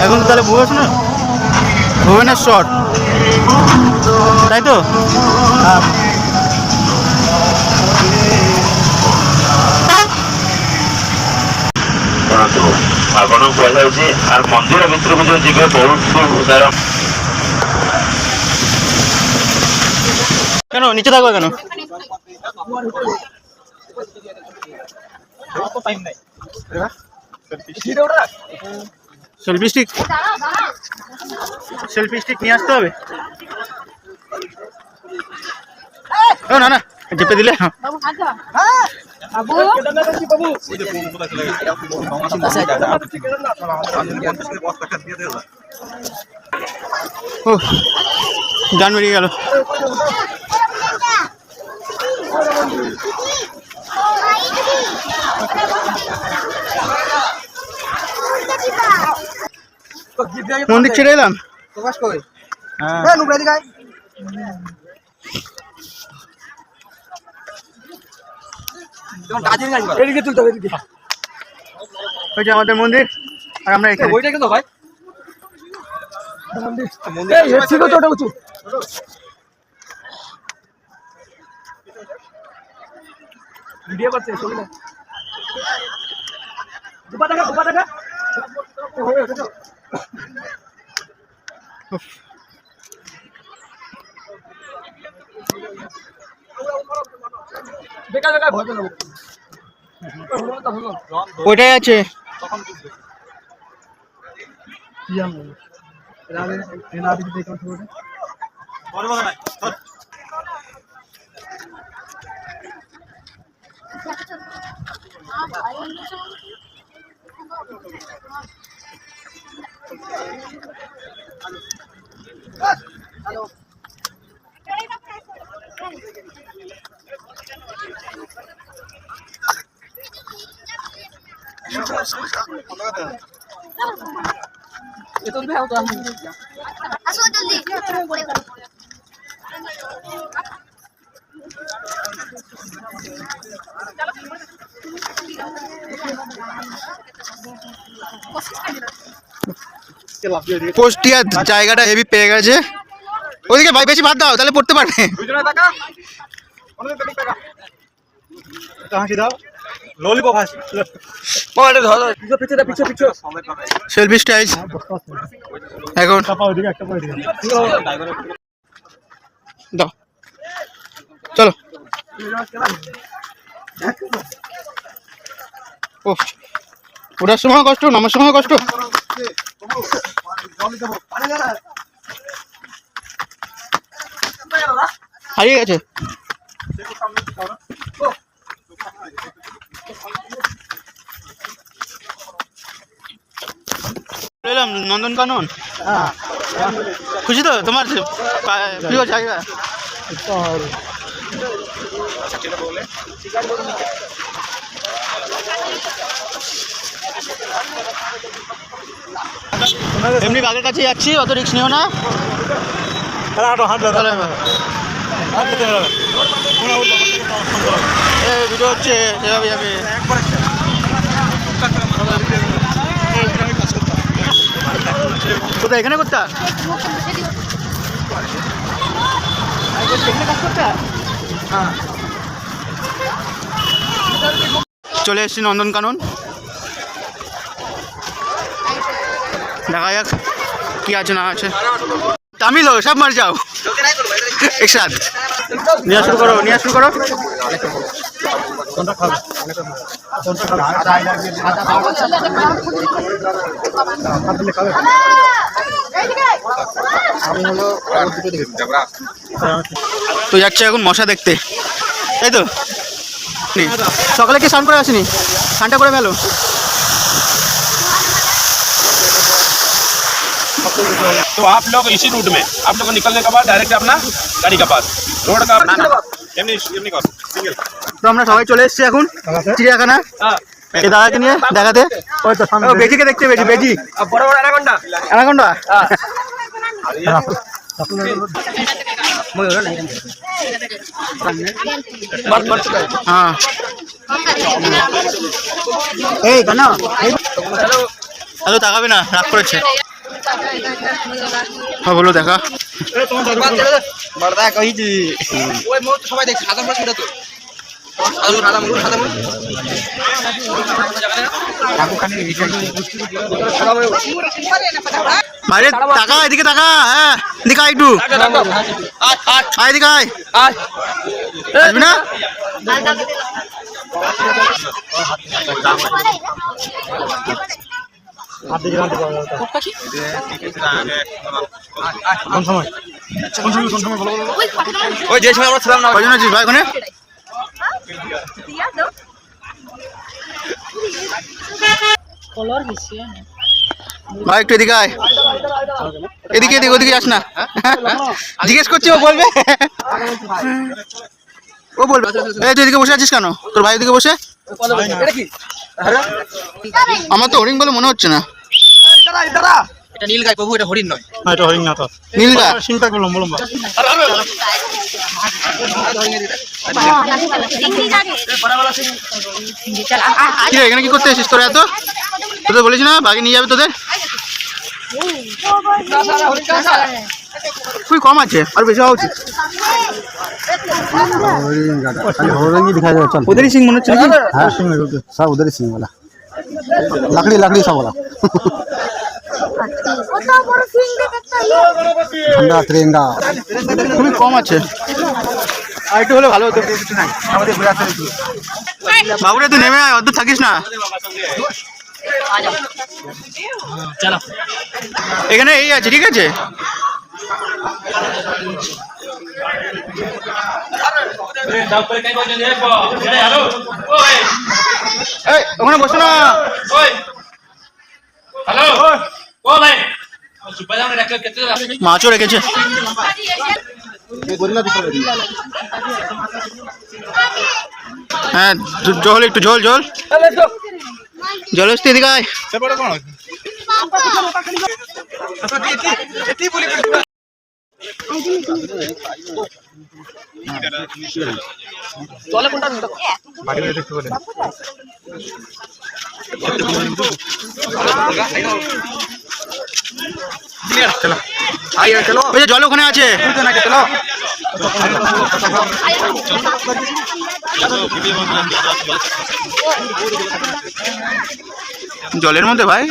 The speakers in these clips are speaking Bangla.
এখন তাহলে ভুবনেশ্বর, তাই তো? ଆପଣ କୁହାଯାଉଛି ଆଉ ମନ୍ଦିର ଭିତରକୁ ଯୋଉ ଯିବେ ବହୁତ ତାର কেন নিচে থাকবে কেন? সেলফি স্টিক নিয়ে আসতে হবে। না না চেপে দিলে গান বেরিয়ে গেল। মন্দির ছেড়ে এলাম। ওই যে আমাদের মন্দির, আর আমরা এখানে। ভিডিও করছে ছবি না। ওইটাই আছে। পোস্টিয়া জায়গাটা হেভি পেয়ে গেছে। ওইদিকে ভাই বেশি ভাত দাও, তাহলে পড়তে পারবে। সেলফি স্টাইল এখন দাও, চলো। ও ওঠার সময় কষ্ট, নামার সময় কষ্ট। হারিয়ে গেছে। নন্দনকানন খুশি তো? তোমার প্রিয় জায়গা? এমনি বাঘের কাছে যাচ্ছি, অত রিস্ক নিও না। ভিডিও হচ্ছে যেভাবে যাবে। কোথায়? এখানে করতে চলে এসেছি নন্দনকানন। দেখা যাক কি আছে না আছে। তামিল हो सब मर जाओ एक साथ। নিয়ে শুরু করো, নিয়ে শুরু করো। তো যাচ্ছে এখন মশা দেখতে, তাই তো? সকালে কি স্নান করে আসেনি? স্নানটা করে ফেলো। तो आप लोग इसी रूट में आप लोग निकलने के बाद डायरेक्ट अपना गाड़ी का पास रोड का তো আমরা সবাই চলে এসেছি এখন চিড়িয়াখানা এই দাদাকে নিয়ে দেখাতে। বেজিকে দেখতে পেয়েছি, বেজি বড় বড় অ্যানাকোন্ডা। অ্যানাকোন্ডা হ্যাঁ। এই কেন হ্যালো তাকাবে না, রাগ করেছে। হ্যাঁ বলো দেখা। সবাই দেখছে সাদা মুড়ি তো বাইরে টাকা এদিকে টাকা, হ্যাঁ এদিকে আয় একটু, আয় এদিকে আয়, আসবি না? ওই যে সময় আমরা ছিলাম না কজন আছিস ভাই ওখানে? ভাই একটু এদিকে আয়, এদিকে এদিকে ওদিকে যাস না, জিজ্ঞেস করছি ও বলবে, ও বলবে। এই তুই এদিকে বসে আছিস কেন? তোর ভাই এদিকে বসে, আমার তো হরিণ বলে মনে হচ্ছে না। এটা নীল গাই প্রভু, এটা হরিণ নয়। এটা হরিণ না তো, নীলদা সিংটা গুলো লম্বা। কি রে, এখানে কি করতে এসেছিস তোরা? এত তোদের বলেছি না বাগে নিয়ে যাবে তোদের? খুবই কম আছে, আর বেশি হওয়া উচিত। ওদেরই সিং মনে হচ্ছে নাকি? हाँ सिंह सब उधर ही सिंह वाला, लकड़ी लकड़ी सब वाला, ठंडा तिरंगा খুবই কম আছে, আর একটু হলে ভালো হতো। বাবুরে তুই নেমে আয়, অদ্ভুত থাকিস না। এখানে এই আছে, ঠিক আছে? এই ওখানে বসো না। মাছও রেখেছে। হ্যাঁ জল, একটু জল জল জল আসতে এদিকে আয়। ওই যে জল ওখানে আছে, জলের মধ্যে ভাই।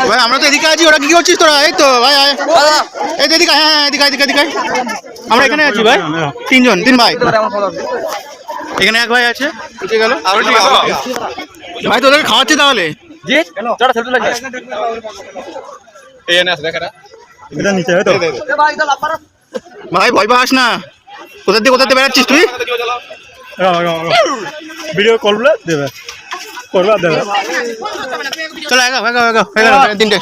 ভাই আমরা তো এদিকে আছি, ওরা কি করছিস তোরা? এই তো ভাই এই তো এদিকে, হ্যাঁ এদিকে এদিকে এদিকে, আমরা এখানে আছি ভাই, তিনজন, তিন ভাই। এখানে এক ভাই আছে, উঠে গেল ভাই, তোদেরকে খাওয়াচ্ছি তাহলে। इधर नीचे है तो ভাই ভয় পাস না, কোথা দিয়ে বেড়াচ্ছিস তুই? वीडियो कॉल बोले देवे करवा देवे চলো এগা এগা এগা হয়ে গেল তিনটে।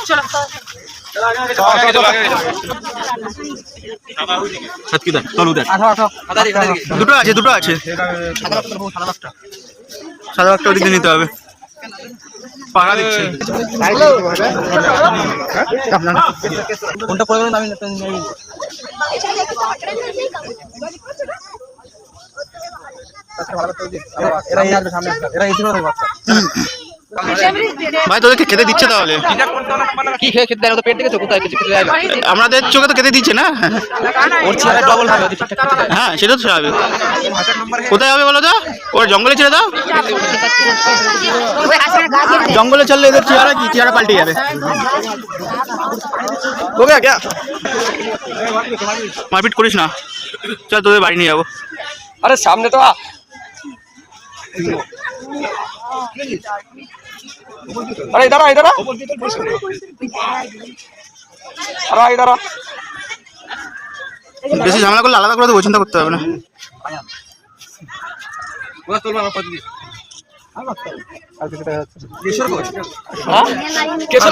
দুটো আছে, দুটো আছে, সাদা বাঘটা ওদিকে নিতে হবে, পাড়া দিচ্ছে। কোনটা করে আমি ভাই তোদেরকে খেতে দিচ্ছে তাহলে? কি খেয়ে খেতে দেয়? পেট থেকে কোথায় আমাদের চোখে তো খেতে দিচ্ছে না। ওর ছেলে ডবল হবে। হ্যাঁ সেটা তো স্বাভাবিক। কোথায় হবে বলো তো? ওরা জঙ্গলে ছেড়ে দাও, জঙ্গলে ছাড়লে এদের চেহারা কি, চেহারা পাল্টে যাবে। ওকে মারপিট করিস না, চল তোদের বাড়ি নিয়ে যাবো। আরে সামনে তো अरे इधर आ इधर आ अरे इधर आ বেশি ঝামেলা করলে আলাদা করে দেবো, চিন্তা করতে হবে না।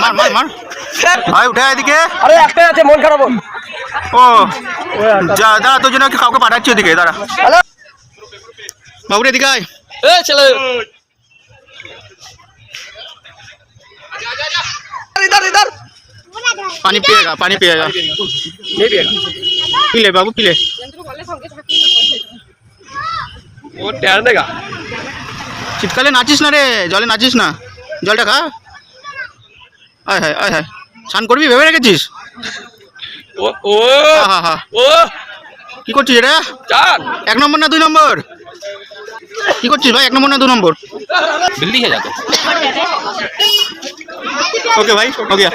মার মার মার ভাই, উঠে এদিকে। अरे একটা আছে মন খারাপ। ও যা দাঁড়া, তোর জন্য কাউকে পাঠাচ্ছি ওদিকে, দাঁড়া। বাবুরে এদিকে আয়। ए चलो इधर इधर पानी पिएगा, पानी पिएगा, नहीं पिएगा। पी ले बाबू पी ले। वो टहलने का শীতকালে নাচিস না রে, জলে নাচিস না, জলটা খা। আয় হায় আয় হায়, স্নান করবি ভেবে রেখেছিস? ओ ओ হা হা, ओ কি করছিস এটা? चार 1 নম্বর না 2 নম্বর? কি করছিস ভাই, 1 নম্বর না 2 নম্বর? बिल्ली है जाते ওকে ভাই, हो गया।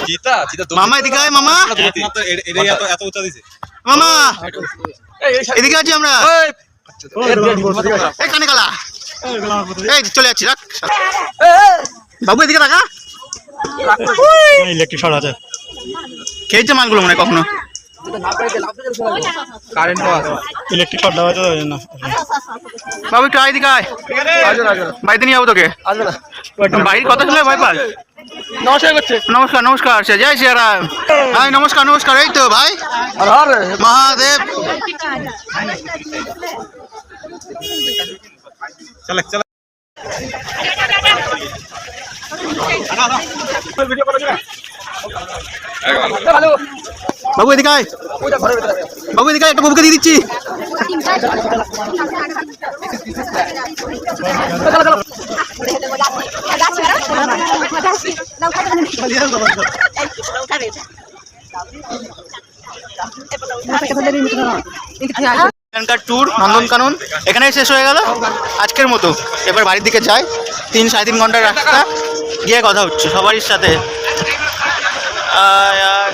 चीता चीता মামা এদিকে আয় মামা, এত উঁচা দিছে মামা এদিকে আছি আমরা। এই কানে কালা, এই চলে যাচ্ছি, রাখ। বাবু এদিকে রাখা, ইলেকট্রিক শর্ট আছে। খেয়েছে মালগুলো মনে হয় কখনো। কারেন্ট আছে ইলেকট্রিক শর্ট দেওয়া আছে না। বাবু একটু আয়, এদিকে আয়, বাড়িতে নিয়ে যাবো তোকে। বাড়ির কথা শুনলে ভয় পাস? নমস্কার করছে নমস্কার নমস্কার, সে জয় শ্রীরাম। হাই নমস্কার নমস্কার, এই তো ভাই আর আর মহাদেব। চলে চলে ভালো বাবু এদিকে আয়, ওইটা ঘরের ভিতরে বাবু এদিকে আয়, একটা বাবুকে দিয়ে দিচ্ছি। এখানকার ট্যুর নন্দনকানন এখানেই শেষ হয়ে গেল আজকের মতো। এবার বাড়ির দিকে যাই, 3-3.5 ঘন্টার রাস্তা, গিয়ে কথা হচ্ছে সবারই সাথে। আয় আয়।